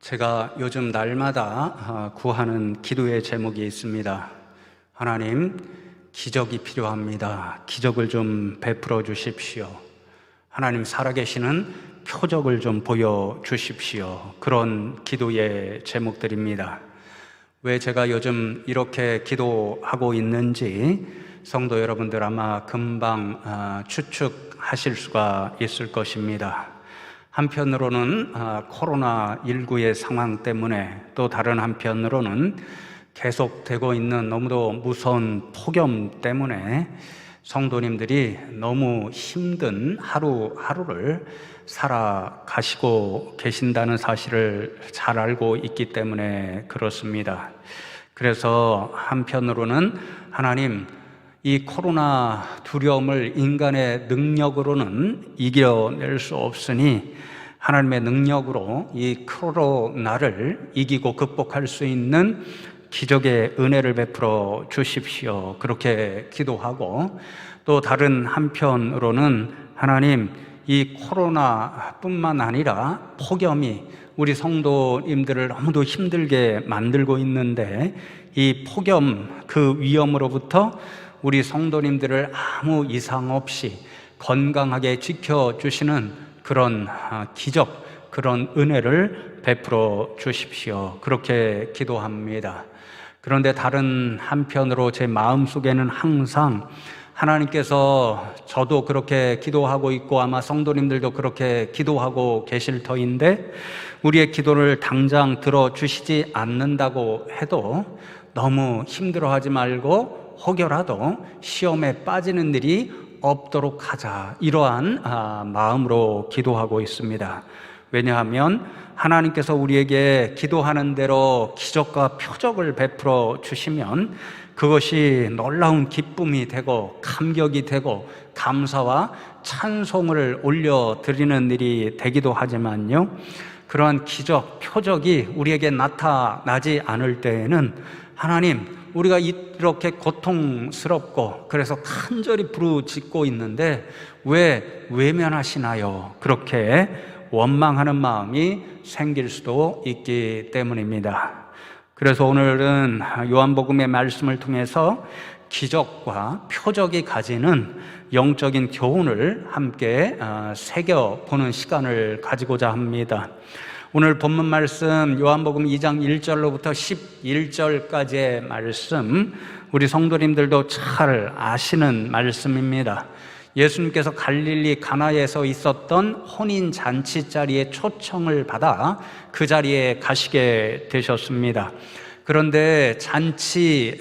제가 요즘 날마다 구하는 기도의 제목이 있습니다. 하나님, 기적이 필요합니다. 기적을 좀 베풀어 주십시오. 하나님, 살아계시는 표적을 좀 보여주십시오. 그런 기도의 제목들입니다. 왜 제가 요즘 이렇게 기도하고 있는지 성도 여러분들 아마 금방 추측하실 수가 있을 것입니다. 한편으로는 코로나19의 상황 때문에, 또 다른 한편으로는 계속되고 있는 너무도 무서운 폭염 때문에 성도님들이 너무 힘든 하루하루를 살아가시고 계신다는 사실을 잘 알고 있기 때문에 그렇습니다. 그래서 한편으로는 하나님, 이 코로나 두려움을 인간의 능력으로는 이겨낼 수 없으니 하나님의 능력으로 이 코로나를 이기고 극복할 수 있는 기적의 은혜를 베풀어 주십시오. 그렇게 기도하고, 또 다른 한편으로는 하나님, 이 코로나뿐만 아니라 폭염이 우리 성도님들을 너무도 힘들게 만들고 있는데, 이 폭염 그 위험으로부터 우리 성도님들을 아무 이상 없이 건강하게 지켜주시는 그런 기적, 그런 은혜를 베풀어 주십시오. 그렇게 기도합니다. 그런데 다른 한편으로 제 마음속에는 항상 하나님께서, 저도 그렇게 기도하고 있고 아마 성도님들도 그렇게 기도하고 계실 터인데, 우리의 기도를 당장 들어주시지 않는다고 해도 너무 힘들어하지 말고 혹여라도 시험에 빠지는 일이 없도록 하자, 이러한 마음으로 기도하고 있습니다. 왜냐하면 하나님께서 우리에게 기도하는 대로 기적과 표적을 베풀어 주시면 그것이 놀라운 기쁨이 되고 감격이 되고 감사와 찬송을 올려드리는 일이 되기도 하지만요, 그러한 기적, 표적이 우리에게 나타나지 않을 때에는 하나님, 우리가 이렇게 고통스럽고 그래서 간절히 부르짖고 있는데 왜 외면하시나요? 그렇게 원망하는 마음이 생길 수도 있기 때문입니다. 그래서 오늘은 요한복음의 말씀을 통해서 기적과 표적이 가지는 영적인 교훈을 함께 새겨보는 시간을 가지고자 합니다. 오늘 본문 말씀 요한복음 2장 1절로부터 11절까지의 말씀, 우리 성도님들도 잘 아시는 말씀입니다. 예수님께서 갈릴리 가나에서 있었던 혼인 잔치 자리에 초청을 받아 그 자리에 가시게 되셨습니다. 그런데 잔치하는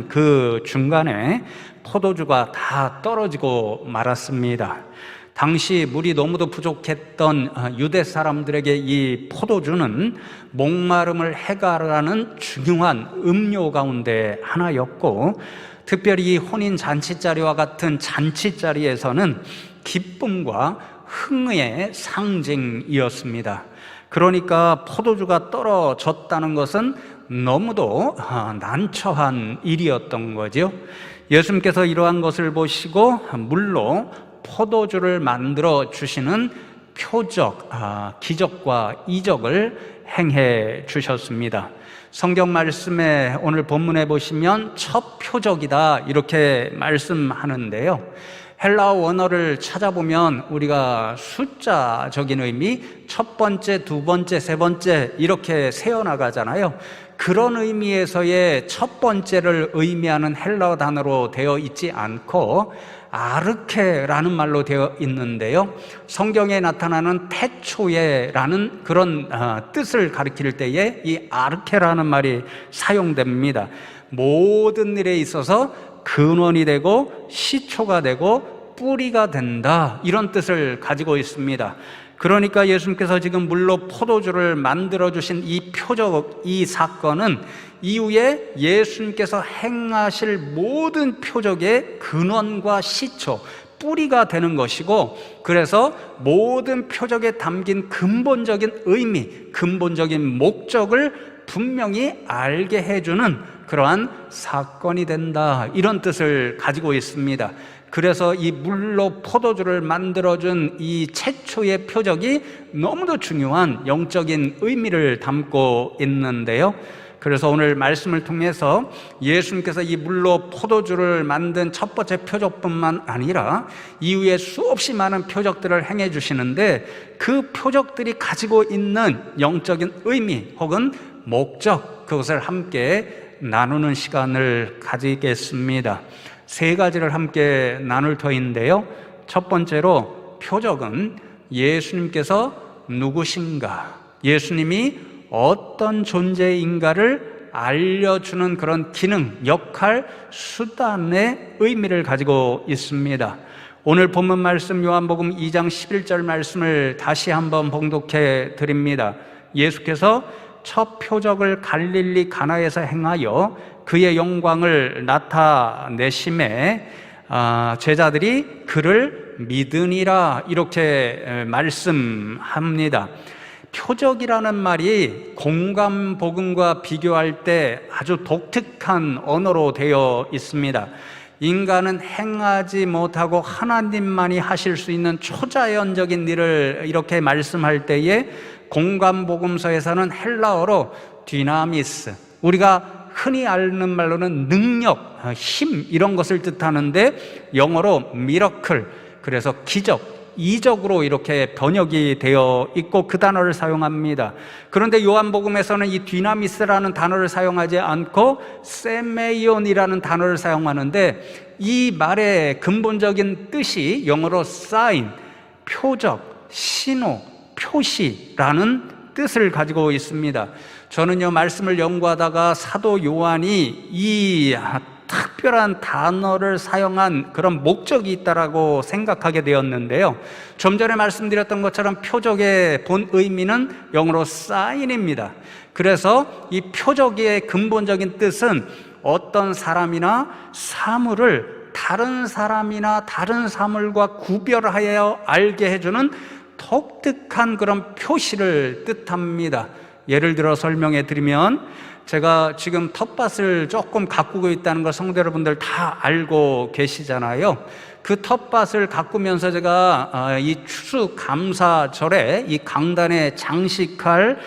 그 중간에 포도주가 다 떨어지고 말았습니다. 당시 물이 너무도 부족했던 유대 사람들에게 이 포도주는 목마름을 해결하는 중요한 음료 가운데 하나였고, 특별히 이 혼인 잔치자리와 같은 잔치자리에서는 기쁨과 흥의 상징이었습니다. 그러니까 포도주가 떨어졌다는 것은 너무도 난처한 일이었던 거죠. 예수님께서 이러한 것을 보시고 물로 포도주를 만들어 주시는 표적, 기적과 이적을 행해 주셨습니다. 성경 말씀에 오늘 본문에 보시면 첫 표적이다, 이렇게 말씀하는데요, 헬라어 원어를 찾아보면 우리가 숫자적인 의미, 첫 번째, 두 번째, 세 번째 이렇게 세어나가잖아요. 그런 의미에서의 첫 번째를 의미하는 헬라어 단어로 되어 있지 않고 아르케라는 말로 되어 있는데요, 성경에 나타나는 태초에라는 그런 뜻을 가리킬 때에 이 아르케라는 말이 사용됩니다. 모든 일에 있어서 근원이 되고 시초가 되고 뿌리가 된다, 이런 뜻을 가지고 있습니다. 그러니까 예수님께서 지금 물로 포도주를 만들어주신 이 표적, 이 사건은 이후에 예수님께서 행하실 모든 표적의 근원과 시초, 뿌리가 되는 것이고, 그래서 모든 표적에 담긴 근본적인 의미, 근본적인 목적을 분명히 알게 해주는 그러한 사건이 된다, 이런 뜻을 가지고 있습니다. 그래서 이 물로 포도주를 만들어준 이 최초의 표적이 너무도 중요한 영적인 의미를 담고 있는데요. 그래서 오늘 말씀을 통해서 예수님께서 이 물로 포도주를 만든 첫 번째 표적뿐만 아니라 이후에 수없이 많은 표적들을 행해 주시는데, 그 표적들이 가지고 있는 영적인 의미 혹은 목적, 그것을 함께 나누는 시간을 가지겠습니다. 세 가지를 함께 나눌 터인데요. 첫 번째로, 표적은 예수님께서 누구신가, 예수님이 어떤 존재인가를 알려주는 그런 기능, 역할, 수단의 의미를 가지고 있습니다. 오늘 본문 말씀 요한복음 2장 11절 말씀을 다시 한번 봉독해 드립니다. 예수께서 첫 표적을 갈릴리 가나에서 행하여 그의 영광을 나타내심에 제자들이 그를 믿으니라, 이렇게 말씀합니다. 표적이라는 말이 공감복음과 비교할 때 아주 독특한 언어로 되어 있습니다. 인간은 행하지 못하고 하나님만이 하실 수 있는 초자연적인 일을 이렇게 말씀할 때에 공감복음서에서는 헬라어로 디나미스, 우리가 흔히 아는 말로는 능력, 힘, 이런 것을 뜻하는데 영어로 미러클, 그래서 기적, 이적으로 이렇게 번역이 되어 있고 그 단어를 사용합니다. 그런데 요한복음에서는 이 디나미스라는 단어를 사용하지 않고 세메이온이라는 단어를 사용하는데, 이 말의 근본적인 뜻이 영어로 sign, 표적, 신호, 표시라는 뜻을 가지고 있습니다. 저는요, 말씀을 연구하다가 사도 요한이 이 특별한 단어를 사용한 그런 목적이 있다라고 생각하게 되었는데요. 좀 전에 말씀드렸던 것처럼 표적의 본 의미는 영어로 sign입니다. 그래서 이 표적의 근본적인 뜻은 어떤 사람이나 사물을 다른 사람이나 다른 사물과 구별하여 알게 해주는 독특한 그런 표시를 뜻합니다. 예를 들어 설명해 드리면, 제가 지금 텃밭을 조금 가꾸고 있다는 걸 성도 여러분들 다 알고 계시잖아요. 그 텃밭을 가꾸면서 제가 이 추수감사절에 이 강단에 장식할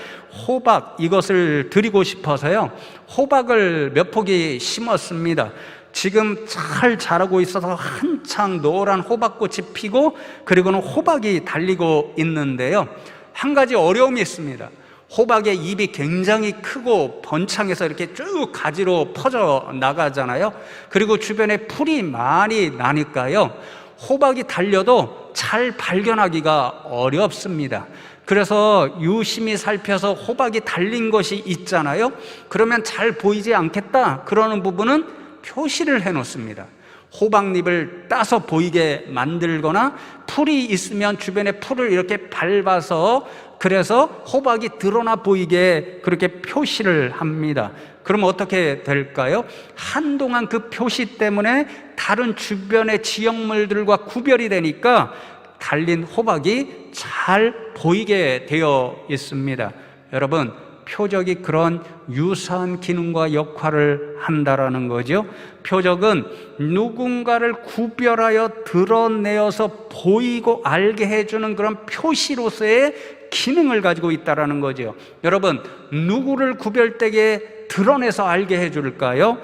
호박, 이것을 드리고 싶어서요, 호박을 몇 포기 심었습니다. 지금 잘 자라고 있어서 한창 노란 호박꽃이 피고, 그리고는 호박이 달리고 있는데요, 한 가지 어려움이 있습니다. 호박의 잎이 굉장히 크고 번창해서 이렇게 쭉 가지로 퍼져 나가잖아요. 그리고 주변에 풀이 많이 나니까요, 호박이 달려도 잘 발견하기가 어렵습니다. 그래서 유심히 살펴서 호박이 달린 것이 있잖아요. 그러면 잘 보이지 않겠다 그러는 부분은 표시를 해 놓습니다. 호박잎을 따서 보이게 만들거나, 풀이 있으면 주변에 풀을 이렇게 밟아서, 그래서 호박이 드러나 보이게 그렇게 표시를 합니다. 그러면 어떻게 될까요? 한동안 그 표시 때문에 다른 주변의 지역물들과 구별이 되니까 달린 호박이 잘 보이게 되어 있습니다. 여러분, 표적이 그런 유사한 기능과 역할을 한다라는 거죠. 표적은 누군가를 구별하여 드러내어서 보이고 알게 해주는 그런 표시로서의 기능을 가지고 있다라는 거죠. 여러분, 누구를 구별되게 드러내서 알게 해줄까요?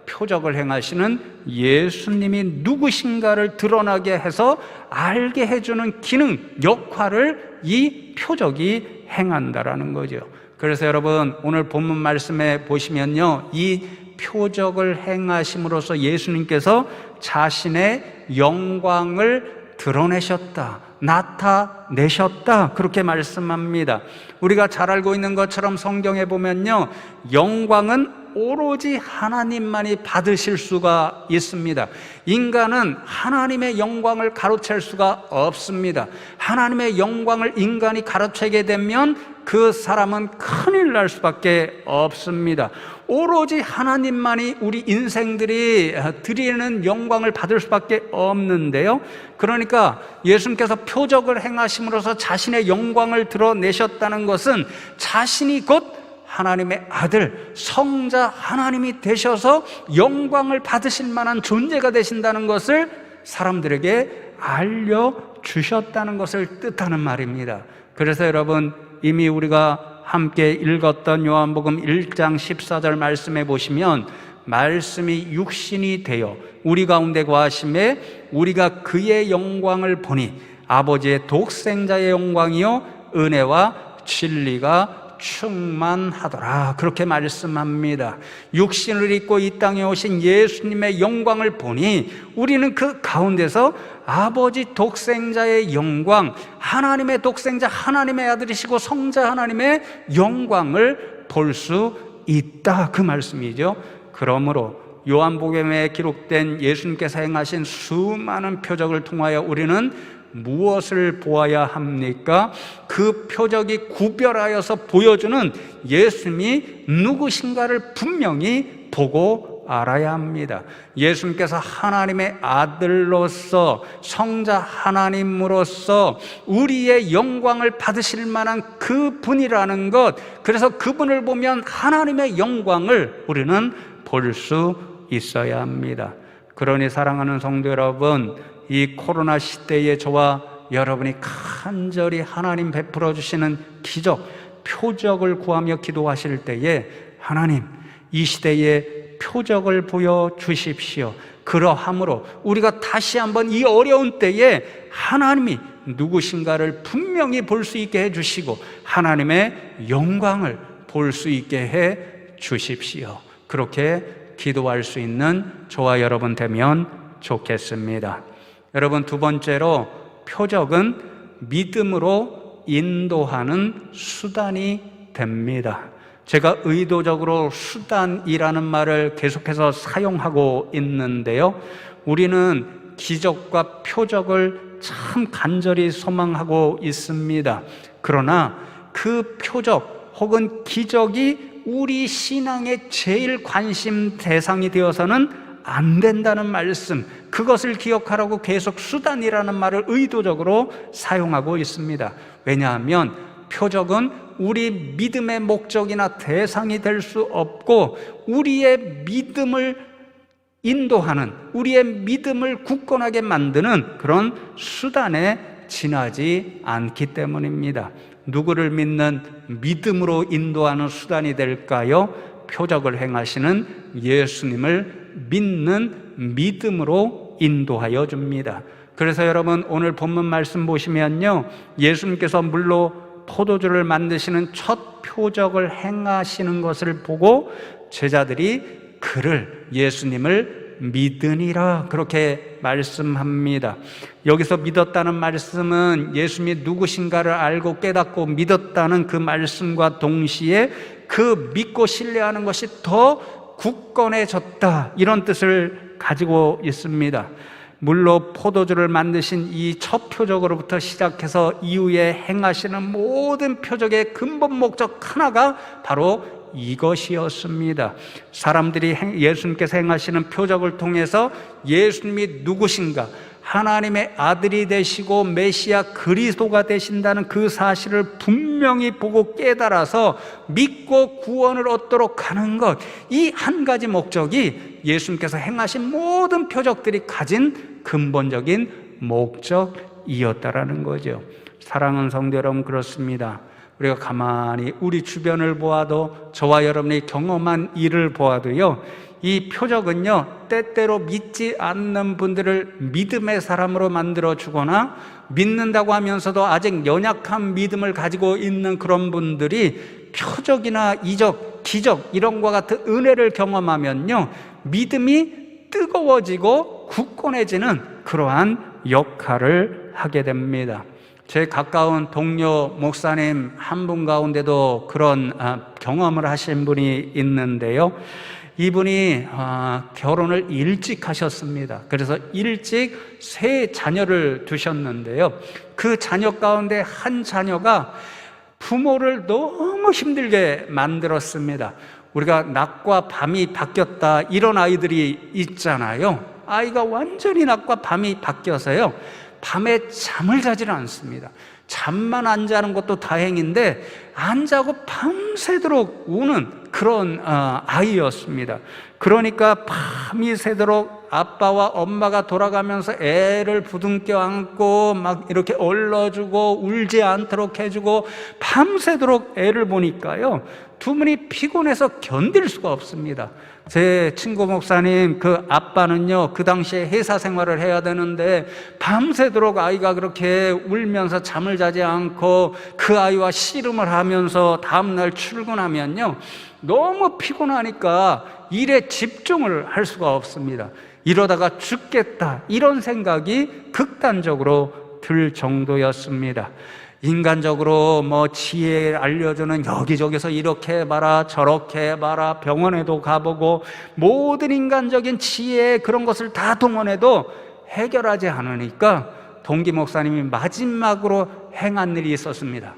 표적을 행하시는 예수님이 누구신가를 드러나게 해서 알게 해주는 기능, 역할을 이 표적이 행한다라는 거죠. 그래서 여러분, 오늘 본문 말씀에 보시면요, 이 표적을 행하심으로써 예수님께서 자신의 영광을 드러내셨다, 나타내셨다, 그렇게 말씀합니다. 우리가 잘 알고 있는 것처럼 성경에 보면요, 영광은 오로지 하나님만이 받으실 수가 있습니다. 인간은 하나님의 영광을 가로챌 수가 없습니다. 하나님의 영광을 인간이 가로채게 되면 그 사람은 큰일 날 수밖에 없습니다. 오로지 하나님만이 우리 인생들이 드리는 영광을 받을 수밖에 없는데요, 그러니까 예수님께서 표적을 행하심으로써 자신의 영광을 드러내셨다는 것은 자신이 곧 하나님의 아들, 성자 하나님이 되셔서 영광을 받으실 만한 존재가 되신다는 것을 사람들에게 알려주셨다는 것을 뜻하는 말입니다. 그래서 여러분, 이미 우리가 함께 읽었던 요한복음 1장 14절 말씀해 보시면 말씀이 육신이 되어 우리 가운데 거하심에 우리가 그의 영광을 보니 아버지의 독생자의 영광이요 은혜와 진리가 충만하더라, 그렇게 말씀합니다. 육신을 입고 이 땅에 오신 예수님의 영광을 보니 우리는 그 가운데서 아버지 독생자의 영광, 하나님의 독생자, 하나님의 아들이시고 성자 하나님의 영광을 볼 수 있다, 그 말씀이죠. 그러므로 요한복음에 기록된 예수님께서 행하신 수많은 표적을 통하여 우리는 무엇을 보아야 합니까? 그 표적이 구별하여서 보여주는 예수님이 누구신가를 분명히 보고 알아야 합니다. 예수님께서 하나님의 아들로서, 성자 하나님으로서 우리의 영광을 받으실 만한 그 분이라는 것, 그래서 그분을 보면 하나님의 영광을 우리는 볼 수 있어야 합니다. 그러니 사랑하는 성도 여러분, 이 코로나 시대에 저와 여러분이 간절히 하나님 베풀어 주시는 기적, 표적을 구하며 기도하실 때에 하나님, 이 시대에 표적을 보여주십시오. 그러함으로 우리가 다시 한번 이 어려운 때에 하나님이 누구신가를 분명히 볼 수 있게 해주시고 하나님의 영광을 볼 수 있게 해 주십시오. 그렇게 기도할 수 있는 저와 여러분 되면 좋겠습니다. 여러분, 두 번째로 표적은 믿음으로 인도하는 수단이 됩니다. 제가 의도적으로 수단이라는 말을 계속해서 사용하고 있는데요, 우리는 기적과 표적을 참 간절히 소망하고 있습니다. 그러나 그 표적 혹은 기적이 우리 신앙의 제일 관심 대상이 되어서는 안 된다는 말씀, 그것을 기억하라고 계속 수단이라는 말을 의도적으로 사용하고 있습니다. 왜냐하면 표적은 우리 믿음의 목적이나 대상이 될 수 없고 우리의 믿음을 인도하는, 우리의 믿음을 굳건하게 만드는 그런 수단에 지나지 않기 때문입니다. 누구를 믿는 믿음으로 인도하는 수단이 될까요? 표적을 행하시는 예수님을 믿는 믿음으로 인도하여 줍니다. 그래서 여러분, 오늘 본문 말씀 보시면요, 예수님께서 물로 포도주를 만드시는 첫 표적을 행하시는 것을 보고 제자들이 그를, 예수님을 믿으니라, 그렇게 말씀합니다. 여기서 믿었다는 말씀은 예수님이 누구신가를 알고 깨닫고 믿었다는 그 말씀과 동시에 그 믿고 신뢰하는 것이 더 굳건해졌다, 이런 뜻을 가지고 있습니다. 물로 포도주를 만드신 이 첫 표적으로부터 시작해서 이후에 행하시는 모든 표적의 근본 목적 하나가 바로 이것이었습니다. 사람들이 예수님께서 행하시는 표적을 통해서 예수님이 누구신가, 하나님의 아들이 되시고 메시아 그리스도가 되신다는 그 사실을 분명히 보고 깨달아서 믿고 구원을 얻도록 하는 것, 이 한 가지 목적이 예수님께서 행하신 모든 표적들이 가진 근본적인 목적이었다라는 거죠. 사랑하는 성도 여러분, 그렇습니다. 우리가 가만히 우리 주변을 보아도, 저와 여러분이 경험한 일을 보아도요, 이 표적은요, 때때로 믿지 않는 분들을 믿음의 사람으로 만들어 주거나 믿는다고 하면서도 아직 연약한 믿음을 가지고 있는 그런 분들이 표적이나 이적, 기적 이런 것과 같은 은혜를 경험하면요, 믿음이 뜨거워지고 굳건해지는 그러한 역할을 하게 됩니다. 제 가까운 동료 목사님 한 분 가운데도 그런 경험을 하신 분이 있는데요, 이분이 결혼을 일찍 하셨습니다. 그래서 일찍 세 자녀를 두셨는데요, 그 자녀 가운데 한 자녀가 부모를 너무 힘들게 만들었습니다. 우리가 낮과 밤이 바뀌었다, 이런 아이들이 있잖아요. 아이가 완전히 낮과 밤이 바뀌어서요, 밤에 잠을 자질 않습니다. 잠만 안 자는 것도 다행인데 안 자고 밤새도록 우는 그런 아이였습니다. 그러니까 밤이 새도록 아빠와 엄마가 돌아가면서 애를 부둥켜 안고 막 이렇게 얼러주고 울지 않도록 해주고 밤새도록 애를 보니까요, 두 분이 피곤해서 견딜 수가 없습니다. 제 친구 목사님 그 아빠는요, 그 당시에 회사 생활을 해야 되는데 밤새도록 아이가 그렇게 울면서 잠을 자지 않고 그 아이와 씨름을 하면서 다음날 출근하면요, 너무 피곤하니까 일에 집중을 할 수가 없습니다. 이러다가 죽겠다, 이런 생각이 극단적으로 들 정도였습니다. 인간적으로 뭐 지혜 알려주는 여기저기서 이렇게 해봐라 저렇게 해봐라, 병원에도 가보고 모든 인간적인 지혜 그런 것을 다 동원해도 해결하지 않으니까 동기 목사님이 마지막으로 행한 일이 있었습니다.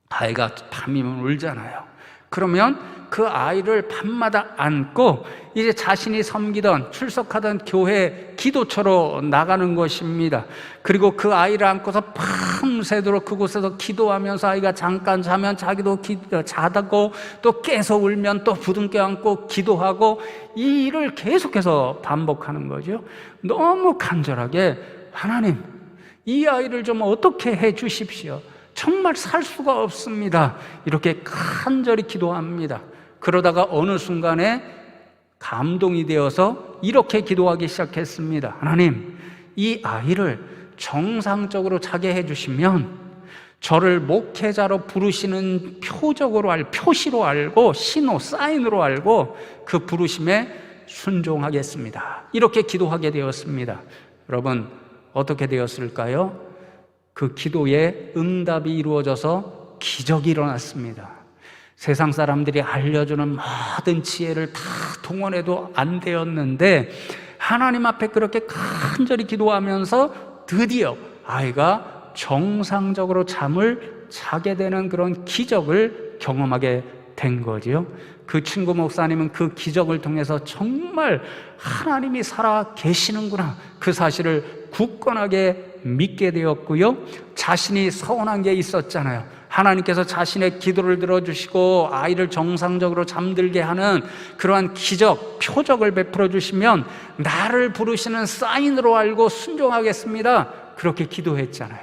아이가 밤이면 울잖아요. 그러면 그 아이를 밤마다 안고 이제 자신이 섬기던 출석하던 교회 기도처로 나가는 것입니다. 그리고 그 아이를 안고서 밤새도록 그곳에서 기도하면서 아이가 잠깐 자면 자기도 자다고 또 깨서 울면 또 부둥켜 안고 기도하고 이 일을 계속해서 반복하는 거죠. 너무 간절하게 하나님, 이 아이를 좀 어떻게 해 주십시오. 정말 살 수가 없습니다. 이렇게 간절히 기도합니다. 그러다가 어느 순간에 감동이 되어서 이렇게 기도하기 시작했습니다. 하나님, 이 아이를 정상적으로 자게 해주시면 저를 목회자로 부르시는 표시로 알고 신호, 사인으로 알고 그 부르심에 순종하겠습니다. 이렇게 기도하게 되었습니다. 여러분, 어떻게 되었을까요? 그 기도에 응답이 이루어져서 기적이 일어났습니다. 세상 사람들이 알려주는 모든 지혜를 다 동원해도 안 되었는데 하나님 앞에 그렇게 간절히 기도하면서 드디어 아이가 정상적으로 잠을 자게 되는 그런 기적을 경험하게 된 거지요. 그 친구 목사님은 그 기적을 통해서 정말 하나님이 살아 계시는구나, 그 사실을 굳건하게 믿게 되었고요. 자신이 서운한 게 있었잖아요. 하나님께서 자신의 기도를 들어주시고 아이를 정상적으로 잠들게 하는 그러한 기적, 표적을 베풀어 주시면 나를 부르시는 사인으로 알고 순종하겠습니다. 그렇게 기도했잖아요.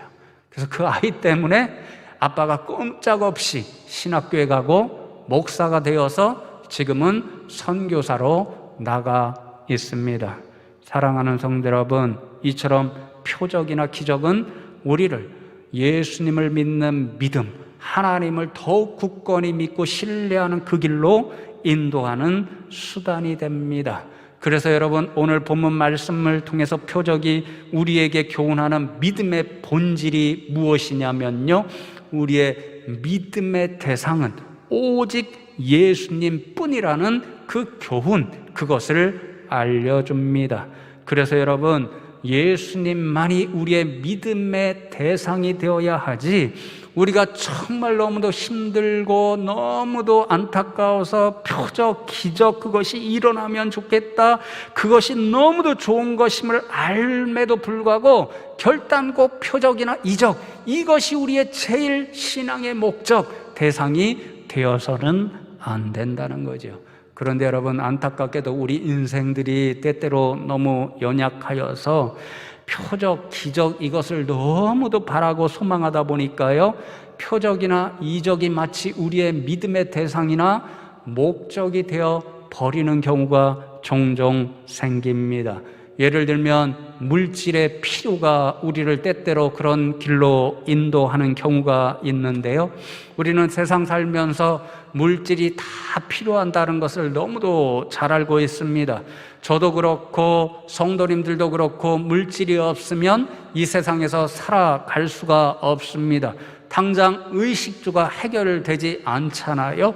그래서 그 아이 때문에 아빠가 꼼짝없이 신학교에 가고 목사가 되어서 지금은 선교사로 나가 있습니다. 사랑하는 성도 여러분, 이처럼 표적이나 기적은 우리를 예수님을 믿는 믿음, 하나님을 더욱 굳건히 믿고 신뢰하는 그 길로 인도하는 수단이 됩니다. 그래서 여러분, 오늘 본문 말씀을 통해서 표적이 우리에게 교훈하는 믿음의 본질이 무엇이냐면요, 우리의 믿음의 대상은 오직 예수님 뿐이라는 그 교훈, 그것을 알려줍니다. 그래서 여러분, 예수님만이 우리의 믿음의 대상이 되어야 하지, 우리가 정말 너무도 힘들고 너무도 안타까워서 표적, 기적 그것이 일어나면 좋겠다, 그것이 너무도 좋은 것임을 알매도 불구하고 결단코 표적이나 이적, 이것이 우리의 제일 신앙의 목적, 대상이 되어서는 안 된다는 거죠. 그런데 여러분, 안타깝게도 우리 인생들이 때때로 너무 연약하여서 표적, 기적 이것을 너무도 바라고 소망하다 보니까요, 표적이나 이적이 마치 우리의 믿음의 대상이나 목적이 되어 버리는 경우가 종종 생깁니다. 예를 들면 물질의 필요가 우리를 때때로 그런 길로 인도하는 경우가 있는데요, 우리는 세상 살면서 물질이 다 필요한다는 것을 너무도 잘 알고 있습니다. 저도 그렇고 성도님들도 그렇고 물질이 없으면 이 세상에서 살아갈 수가 없습니다. 당장 의식주가 해결되지 않잖아요.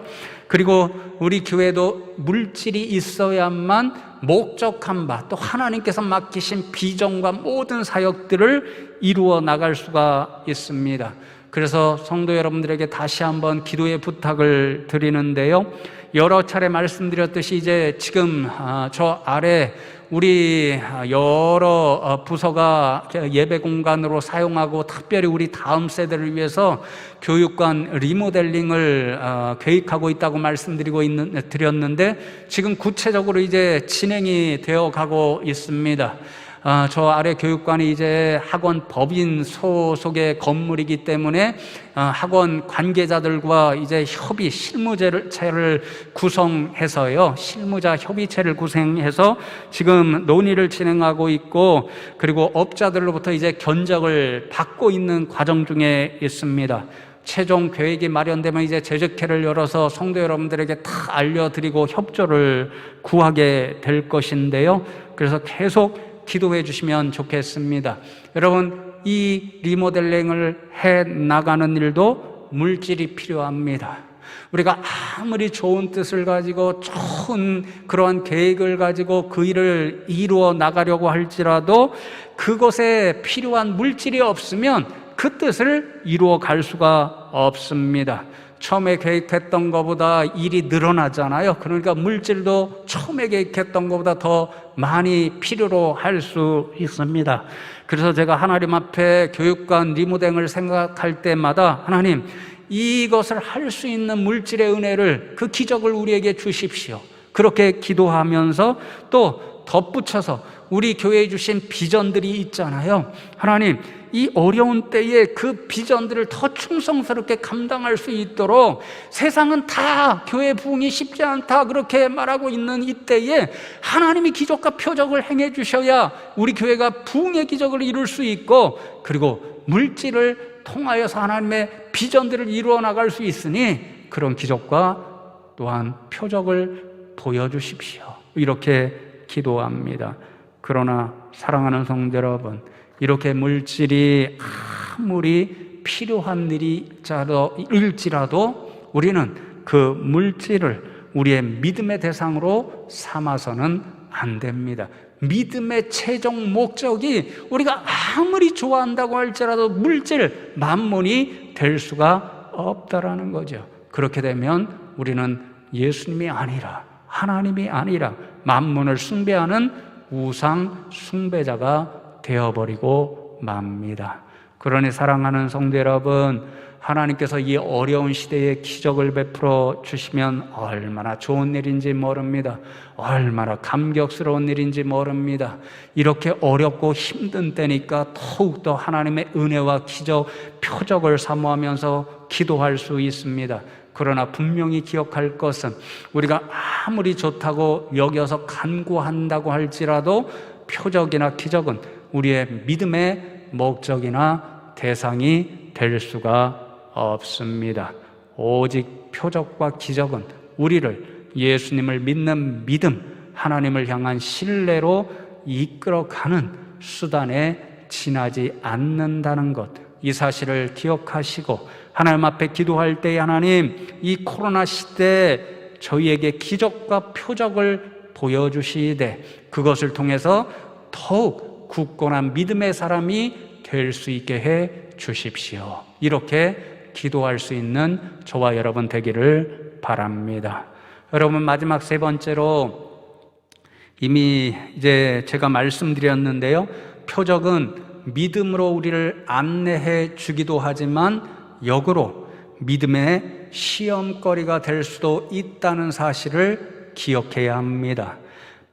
그리고 우리 교회도 물질이 있어야만 목적한 바, 또 하나님께서 맡기신 비전과 모든 사역들을 이루어 나갈 수가 있습니다. 그래서 성도 여러분들에게 다시 한번 기도의 부탁을 드리는데요, 여러 차례 말씀드렸듯이 이제 지금 저 아래 우리 여러 부서가 예배 공간으로 사용하고 특별히 우리 다음 세대를 위해서 교육관 리모델링을 계획하고 있다고 드렸는데 지금 구체적으로 이제 진행이 되어 가고 있습니다. 저 아래 교육관이 이제 학원 법인 소속의 건물이기 때문에 학원 관계자들과 이제 실무체를 구성해서요, 실무자 협의체를 구성해서 지금 논의를 진행하고 있고, 그리고 업자들로부터 이제 견적을 받고 있는 과정 중에 있습니다. 최종 계획이 마련되면 이제 제적회를 열어서 성도 여러분들에게 다 알려드리고 협조를 구하게 될 것인데요. 그래서 계속 기도해 주시면 좋겠습니다. 여러분, 이 리모델링을 해 나가는 일도 물질이 필요합니다. 우리가 아무리 좋은 뜻을 가지고 좋은 그러한 계획을 가지고 그 일을 이루어 나가려고 할지라도 그것에 필요한 물질이 없으면 그 뜻을 이루어 갈 수가 없습니다. 처음에 계획했던 것보다 일이 늘어나잖아요. 그러니까 물질도 처음에 계획했던 것보다 더 많이 필요로 할 수 있습니다. 그래서 제가 하나님 앞에 교육관 리모델링을 생각할 때마다 하나님, 이것을 할 수 있는 물질의 은혜를, 그 기적을 우리에게 주십시오. 그렇게 기도하면서 또 덧붙여서 우리 교회에 주신 비전들이 있잖아요. 하나님, 이 어려운 때에 그 비전들을 더 충성스럽게 감당할 수 있도록, 세상은 다 교회 부흥이 쉽지 않다 그렇게 말하고 있는 이때에 하나님이 기적과 표적을 행해 주셔야 우리 교회가 부흥의 기적을 이룰 수 있고, 그리고 물질을 통하여서 하나님의 비전들을 이루어 나갈 수 있으니 그런 기적과 또한 표적을 보여주십시오. 이렇게 기도합니다. 그러나 사랑하는 성도 여러분, 이렇게 물질이 아무리 필요한 일일지라도 우리는 그 물질을 우리의 믿음의 대상으로 삼아서는 안 됩니다. 믿음의 최종 목적이 우리가 아무리 좋아한다고 할지라도 물질, 만몬이 될 수가 없다라는 거죠. 그렇게 되면 우리는 예수님이 아니라, 하나님이 아니라 만몬을 숭배하는 우상 숭배자가 되어버리고 맙니다. 그러니 사랑하는 성도 여러분, 하나님께서 이 어려운 시대에 기적을 베풀어 주시면 얼마나 좋은 일인지 모릅니다. 얼마나 감격스러운 일인지 모릅니다. 이렇게 어렵고 힘든 때니까 더욱더 하나님의 은혜와 기적, 표적을 사모하면서 기도할 수 있습니다. 그러나 분명히 기억할 것은 우리가 아무리 좋다고 여겨서 간구한다고 할지라도 표적이나 기적은 우리의 믿음의 목적이나 대상이 될 수가 없습니다. 오직 표적과 기적은 우리를 예수님을 믿는 믿음, 하나님을 향한 신뢰로 이끌어가는 수단에 지나지 않는다는 것, 이 사실을 기억하시고 하나님 앞에 기도할 때, 하나님, 이 코로나 시대에 저희에게 기적과 표적을 보여주시되 그것을 통해서 더욱 굳건한 믿음의 사람이 될 수 있게 해 주십시오. 이렇게 기도할 수 있는 저와 여러분 되기를 바랍니다. 여러분, 마지막 세 번째로 이미 이제 제가 말씀드렸는데요. 표적은 믿음으로 우리를 안내해 주기도 하지만 역으로 믿음의 시험거리가 될 수도 있다는 사실을 기억해야 합니다.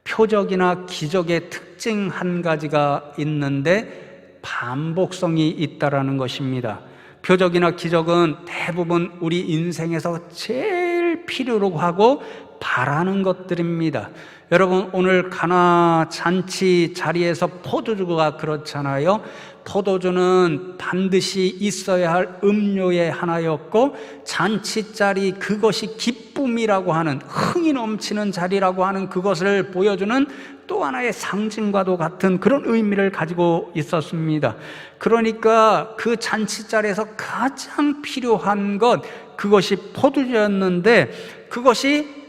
표적이나 기적의 특징 한 가지가 있는데 반복성이 있다라는 것입니다. 표적이나 기적은 대부분 우리 인생에서 제일 필요로 하고 바라는 것들입니다. 여러분, 오늘 가나 잔치 자리에서 포도주가 그렇잖아요. 포도주는 반드시 있어야 할 음료의 하나였고, 잔치 자리, 그것이 기쁨이라고 하는, 흥이 넘치는 자리라고 하는 그것을 보여주는 또 하나의 상징과도 같은 그런 의미를 가지고 있었습니다. 그러니까 그 잔치 자리에서 가장 필요한 것, 그것이 포도주였는데 그것이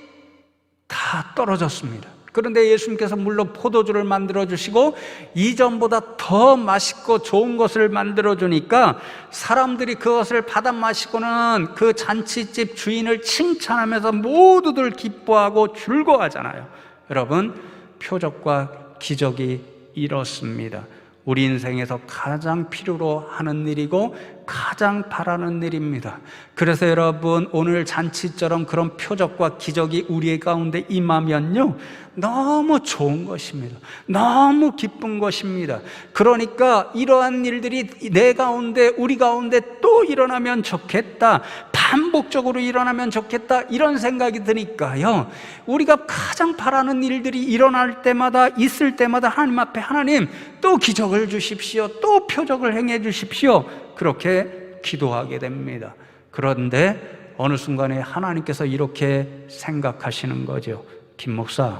다 떨어졌습니다. 그런데 예수님께서 물론 포도주를 만들어 주시고 이전보다 더 맛있고 좋은 것을 만들어 주니까 사람들이 그것을 받아 마시고는 그 잔치집 주인을 칭찬하면서 모두들 기뻐하고 즐거워하잖아요. 여러분, 표적과 기적이 이렇습니다. 우리 인생에서 가장 필요로 하는 일이고 가장 바라는 일입니다. 그래서 여러분, 오늘 잔치처럼 그런 표적과 기적이 우리 가운데 임하면요, 너무 좋은 것입니다. 너무 기쁜 것입니다. 그러니까 이러한 일들이 내 가운데, 우리 가운데 또 일어나면 좋겠다, 반복적으로 일어나면 좋겠다, 이런 생각이 드니까요, 우리가 가장 바라는 일들이 일어날 때마다, 있을 때마다 하나님 앞에, 하나님 또 기적을 주십시오, 또 표적을 행해 주십시오, 그렇게 기도하게 됩니다. 그런데 어느 순간에 하나님께서 이렇게 생각하시는 거죠. 김 목사,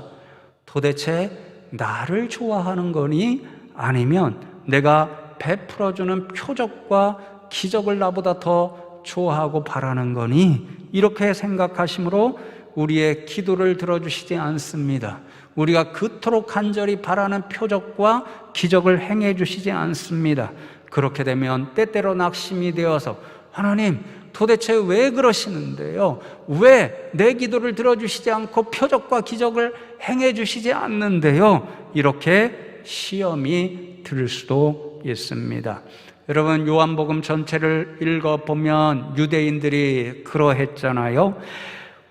도대체 나를 좋아하는 거니? 아니면 내가 베풀어주는 표적과 기적을 나보다 더 좋아하고 바라는 거니? 이렇게 생각하심으로 우리의 기도를 들어주시지 않습니다. 우리가 그토록 간절히 바라는 표적과 기적을 행해 주시지 않습니다. 그렇게 되면 때때로 낙심이 되어서, 하나님 도대체 왜 그러시는데요? 왜 내 기도를 들어주시지 않고 표적과 기적을 행해 주시지 않는데요? 이렇게 시험이 들 수도 있습니다. 여러분, 요한복음 전체를 읽어보면 유대인들이 그러했잖아요.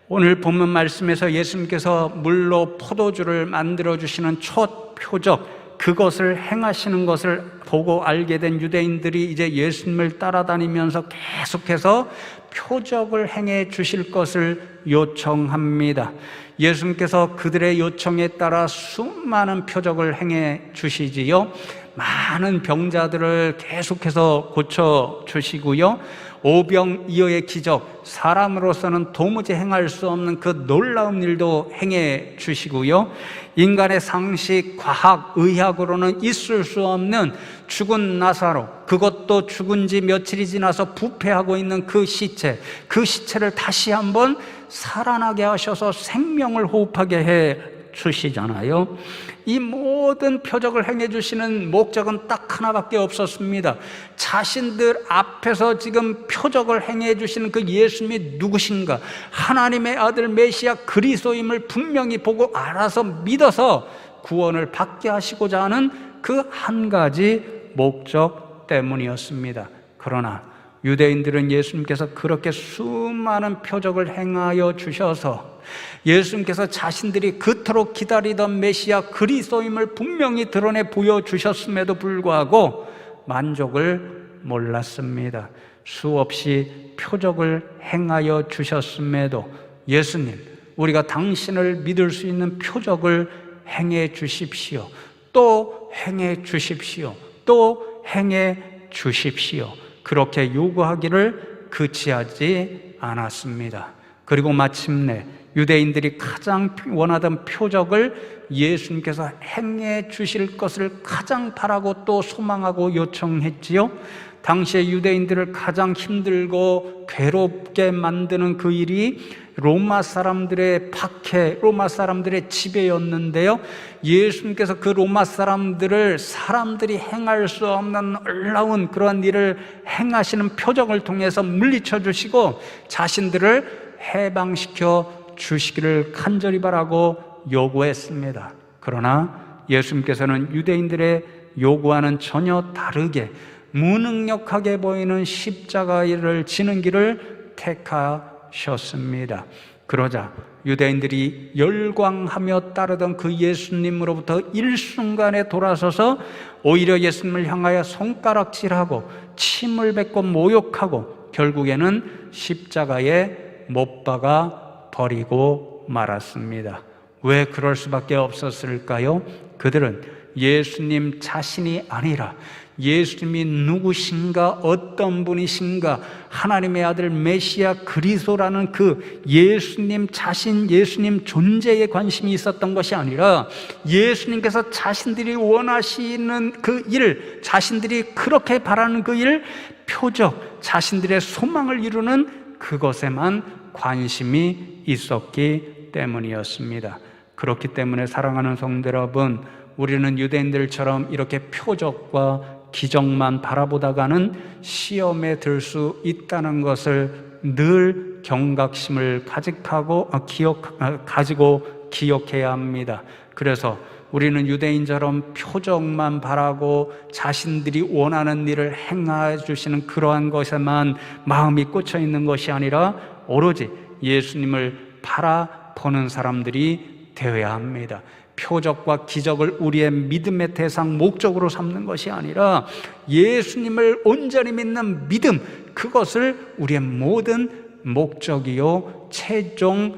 오늘 본문 말씀에서 예수님께서 물로 포도주를 만들어주시는 첫 표적, 그것을 행하시는 것을 보고 알게 된 유대인들이 이제 예수님을 따라다니면서 계속해서 표적을 행해 주실 것을 요청합니다. 예수님께서 그들의 요청에 따라 수많은 표적을 행해 주시지요. 많은 병자들을 계속해서 고쳐주시고요, 오병이어의 기적, 사람으로서는 도무지 행할 수 없는 그 놀라운 일도 행해 주시고요, 인간의 상식, 과학, 의학으로는 있을 수 없는 죽은 나사로, 그것도 죽은 지 며칠이 지나서 부패하고 있는 그 시체를 다시 한번 살아나게 하셔서 생명을 호흡하게 해 주시잖아요. 이 모든 표적을 행해 주시는 목적은 딱 하나밖에 없었습니다. 자신들 앞에서 지금 표적을 행해 주시는 그 예수님이 누구신가, 하나님의 아들 메시아 그리스도임을 분명히 보고 알아서 믿어서 구원을 받게 하시고자 하는 그 한 가지 목적 때문이었습니다. 그러나 유대인들은 예수님께서 그렇게 수많은 표적을 행하여 주셔서 예수님께서 자신들이 그토록 기다리던 메시아 그리스도임을 분명히 드러내 보여주셨음에도 불구하고 만족을 몰랐습니다. 수없이 표적을 행하여 주셨음에도 예수님, 우리가 당신을 믿을 수 있는 표적을 행해 주십시오, 또 행해 주십시오, 또 행해 주십시오, 그렇게 요구하기를 그치하지 않았습니다. 그리고 마침내 유대인들이 가장 원하던 표적을 예수님께서 행해 주실 것을 가장 바라고 또 소망하고 요청했지요. 당시에 유대인들을 가장 힘들고 괴롭게 만드는 그 일이 로마 사람들의 박해, 로마 사람들의 지배였는데요, 예수님께서 그 로마 사람들이 행할 수 없는 놀라운 그런 일을 행하시는 표적을 통해서 물리쳐 주시고 자신들을 해방시켜 주시기를 간절히 바라고 요구했습니다. 그러나 예수님께서는 유대인들의 요구와는 전혀 다르게 무능력하게 보이는 십자가를 지는 길을 택하셨습니다. 그러자 유대인들이 열광하며 따르던 그 예수님으로부터 일순간에 돌아서서 오히려 예수님을 향하여 손가락질하고 침을 뱉고 모욕하고 결국에는 십자가에 못 박아 버리고 말았습니다. 왜 그럴 수밖에 없었을까요? 그들은 예수님 자신이 아니라 예수님이 누구신가, 어떤 분이신가, 하나님의 아들 메시아 그리스도라는 그 예수님 자신, 예수님 존재에 관심이 있었던 것이 아니라 예수님께서 자신들이 원하시는 그 일, 자신들이 그렇게 바라는 그 일, 표적, 자신들의 소망을 이루는 그것에만 관심이 있었기 때문이었습니다. 그렇기 때문에 사랑하는 성도 여러분, 우리는 유대인들처럼 이렇게 표적과 기적만 바라보다가는 시험에 들 수 있다는 것을 늘 경각심을 가지고 기억해야 합니다. 그래서 우리는 유대인처럼 표적만 바라고 자신들이 원하는 일을 행해 주시는 그러한 것에만 마음이 꽂혀 있는 것이 아니라 오로지 예수님을 바라보는 사람들이 되어야 합니다. 표적과 기적을 우리의 믿음의 대상 목적으로 삼는 것이 아니라 예수님을 온전히 믿는 믿음, 그것을 우리의 모든 목적이요 최종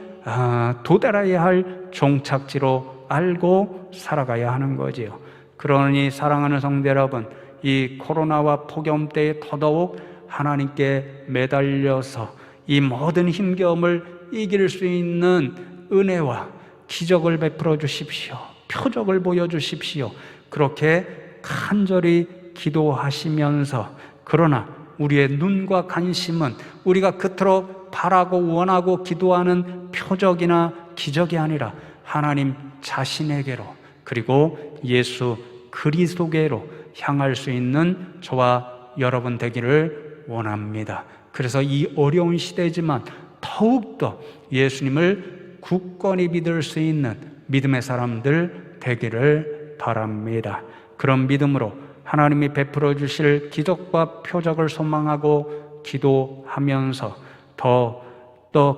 도달해야 할 종착지로 알고 살아가야 하는 거지요. 그러니 사랑하는 성도 여러분, 이 코로나와 폭염 때에 더더욱 하나님께 매달려서 이 모든 힘겨움을 이길 수 있는 은혜와 기적을 베풀어 주십시오. 표적을 보여주십시오. 그렇게 간절히 기도하시면서, 그러나 우리의 눈과 관심은 우리가 그토록 바라고 원하고 기도하는 표적이나 기적이 아니라 하나님 자신에게로, 그리고 예수 그리스도께로 향할 수 있는 저와 여러분 되기를 원합니다. 그래서 이 어려운 시대지만 더욱더 예수님을 굳건히 믿을 수 있는 믿음의 사람들 되기를 바랍니다. 그런 믿음으로 하나님이 베풀어 주실 기적과 표적을 소망하고 기도하면서 더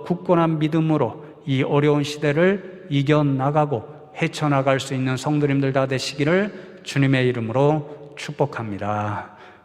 굳건한 믿음으로 이 어려운 시대를 이겨나가고 헤쳐나갈 수 있는 성도님들 다 되시기를 주님의 이름으로 축복합니다.